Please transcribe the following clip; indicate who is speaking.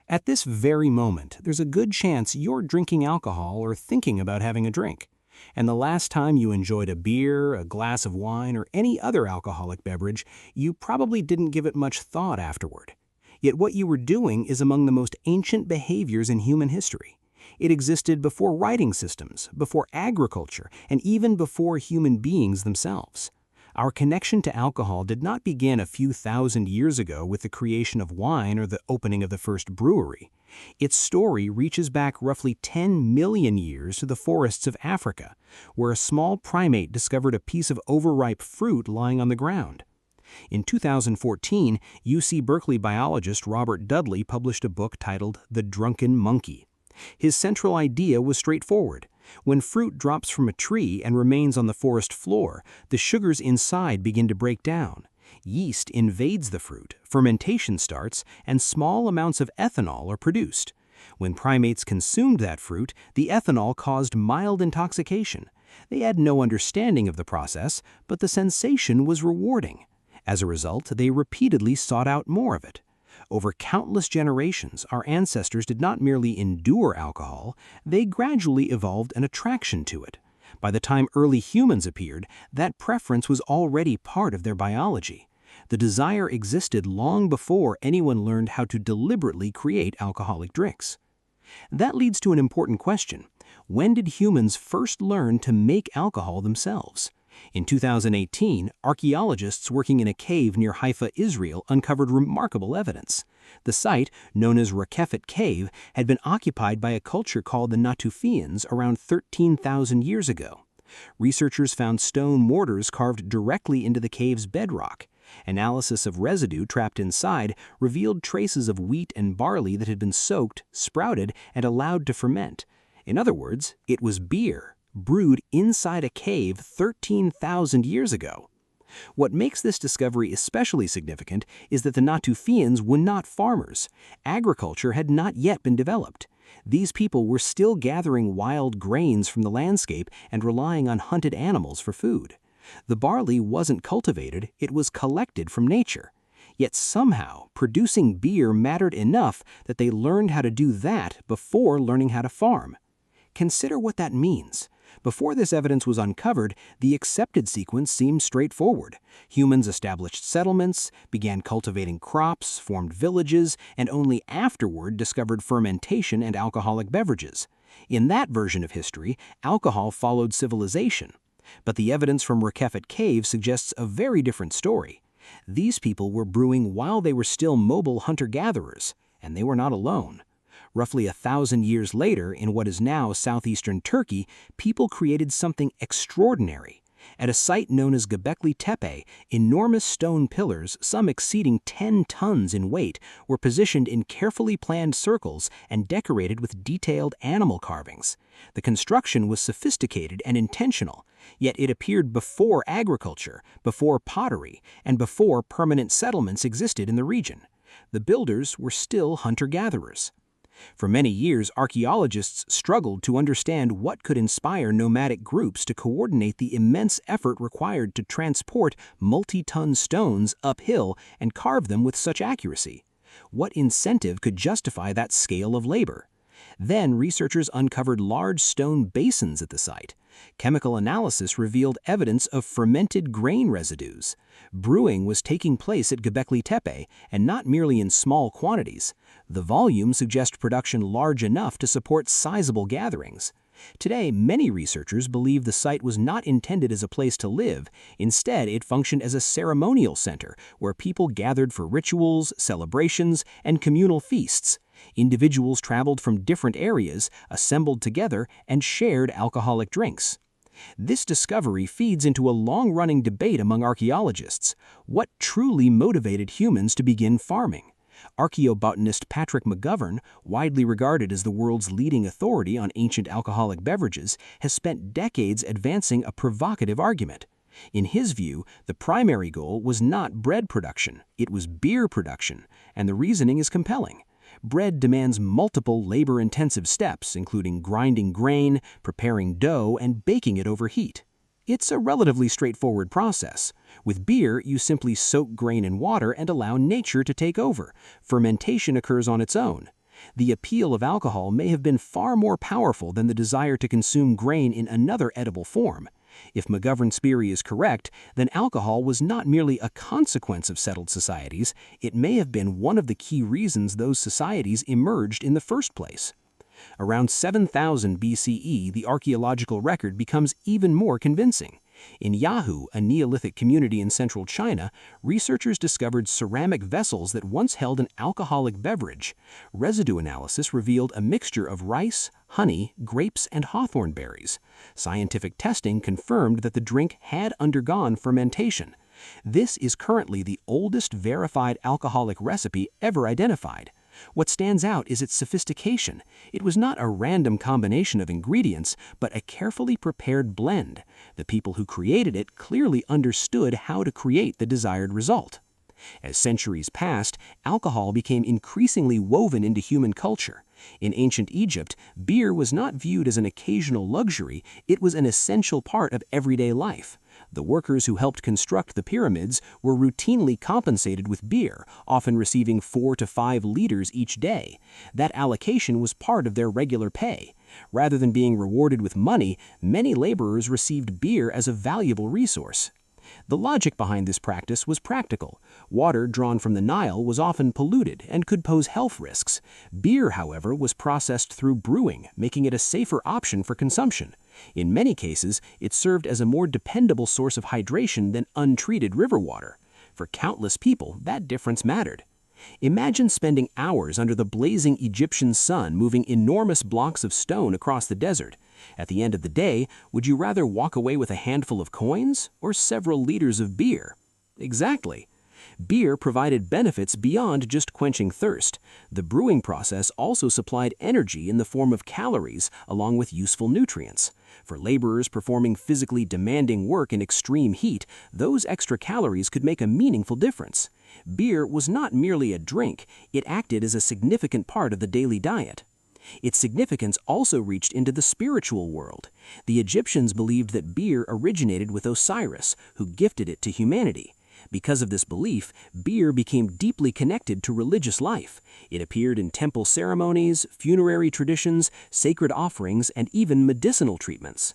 Speaker 1: At this very moment, there's a good chance you're drinking alcohol or thinking about having a drink. And the last time you enjoyed a beer, a glass of wine, or any other alcoholic beverage, you probably didn't give it much thought afterward. Yet what you were doing is among the most ancient behaviors in human history. It existed before writing systems, before agriculture, and even before human beings themselves. Our connection to alcohol did not begin a few thousand years ago with the creation of wine or the opening of the first brewery. Its story reaches back roughly 10 million years to the forests of Africa, where a small primate discovered a piece of overripe fruit lying on the ground. In 2014, UC Berkeley biologist Robert Dudley published a book titled The Drunken Monkey. His central idea was straightforward. When fruit drops from a tree and remains on the forest floor, the sugars inside begin to break down. Yeast invades the fruit, fermentation starts, and small amounts of ethanol are produced. When primates consumed that fruit, the ethanol caused mild intoxication. They had no understanding of the process, but the sensation was rewarding. As a result, they repeatedly sought out more of it. Over countless generations, our ancestors did not merely endure alcohol, they gradually evolved an attraction to it. By the time early humans appeared, that preference was already part of their biology. The desire existed long before anyone learned how to deliberately create alcoholic drinks. That leads to an important question. When did humans first learn to make alcohol themselves? In 2018, archaeologists working in a cave near Haifa, Israel, uncovered remarkable evidence. The site, known as Rakefet Cave, had been occupied by a culture called the Natufians around 13,000 years ago. Researchers found stone mortars carved directly into the cave's bedrock. Analysis of residue trapped inside revealed traces of wheat and barley that had been soaked, sprouted, and allowed to ferment. In other words, it was beer, brewed inside a cave 13,000 years ago. What makes this discovery especially significant is that the Natufians were not farmers. Agriculture had not yet been developed. These people were still gathering wild grains from the landscape and relying on hunted animals for food. The barley wasn't cultivated, it was collected from nature. Yet somehow, producing beer mattered enough that they learned how to do that before learning how to farm. Consider what that means. Before this evidence was uncovered, the accepted sequence seemed straightforward. Humans established settlements, began cultivating crops, formed villages, and only afterward discovered fermentation and alcoholic beverages. In that version of history, alcohol followed civilization. But the evidence from Rakefet Cave suggests a very different story. These people were brewing while they were still mobile hunter-gatherers, and they were not alone. Roughly 1,000 years later, in what is now southeastern Turkey, people created something extraordinary. At a site known as Göbekli Tepe, enormous stone pillars, some exceeding 10 tons in weight, were positioned in carefully planned circles and decorated with detailed animal carvings. The construction was sophisticated and intentional, yet it appeared before agriculture, before pottery, and before permanent settlements existed in the region. The builders were still hunter-gatherers. For many years, archaeologists struggled to understand what could inspire nomadic groups to coordinate the immense effort required to transport multi-ton stones uphill and carve them with such accuracy. What incentive could justify that scale of labor? Then researchers uncovered large stone basins at the site. Chemical analysis revealed evidence of fermented grain residues. Brewing was taking place at Göbekli Tepe, and not merely in small quantities. The volume suggests production large enough to support sizable gatherings. Today, many researchers believe the site was not intended as a place to live. Instead, it functioned as a ceremonial center where people gathered for rituals, celebrations, and communal feasts. Individuals traveled from different areas, assembled together, and shared alcoholic drinks. This discovery feeds into a long-running debate among archaeologists. What truly motivated humans to begin farming? Archaeobotanist Patrick McGovern, widely regarded as the world's leading authority on ancient alcoholic beverages, has spent decades advancing a provocative argument. In his view, the primary goal was not bread production, it was beer production, and the reasoning is compelling. Bread demands multiple labor-intensive steps, including grinding grain, preparing dough, and baking it over heat. It's a relatively straightforward process. With beer, you simply soak grain in water and allow nature to take over. Fermentation occurs on its own. The appeal of alcohol may have been far more powerful than the desire to consume grain in another edible form. If McGovern's theory is correct, then alcohol was not merely a consequence of settled societies, it may have been one of the key reasons those societies emerged in the first place. Around 7000 BCE, the archaeological record becomes even more convincing. In Yahoo, a Neolithic community in central China, researchers discovered ceramic vessels that once held an alcoholic beverage. Residue analysis revealed a mixture of rice, honey, grapes, and hawthorn berries. Scientific testing confirmed that the drink had undergone fermentation. This is currently the oldest verified alcoholic recipe ever identified. What stands out is its sophistication. It was not a random combination of ingredients, but a carefully prepared blend. The people who created it clearly understood how to create the desired result. As centuries passed, alcohol became increasingly woven into human culture. In ancient Egypt, beer was not viewed as an occasional luxury, it was an essential part of everyday life. The workers who helped construct the pyramids were routinely compensated with beer, often receiving 4 to 5 liters each day. That allocation was part of their regular pay. Rather than being rewarded with money, many laborers received beer as a valuable resource. The logic behind this practice was practical. Water drawn from the Nile was often polluted and could pose health risks. Beer, however, was processed through brewing, making it a safer option for consumption. In many cases, it served as a more dependable source of hydration than untreated river water. For countless people, that difference mattered. Imagine spending hours under the blazing Egyptian sun moving enormous blocks of stone across the desert. At the end of the day, would you rather walk away with a handful of coins or several liters of beer? Exactly. Beer provided benefits beyond just quenching thirst. The brewing process also supplied energy in the form of calories along with useful nutrients. For laborers performing physically demanding work in extreme heat, those extra calories could make a meaningful difference. Beer was not merely a drink, it acted as a significant part of the daily diet. Its significance also reached into the spiritual world. The Egyptians believed that beer originated with Osiris, who gifted it to humanity. Because of this belief, beer became deeply connected to religious life. It appeared in temple ceremonies, funerary traditions, sacred offerings, and even medicinal treatments.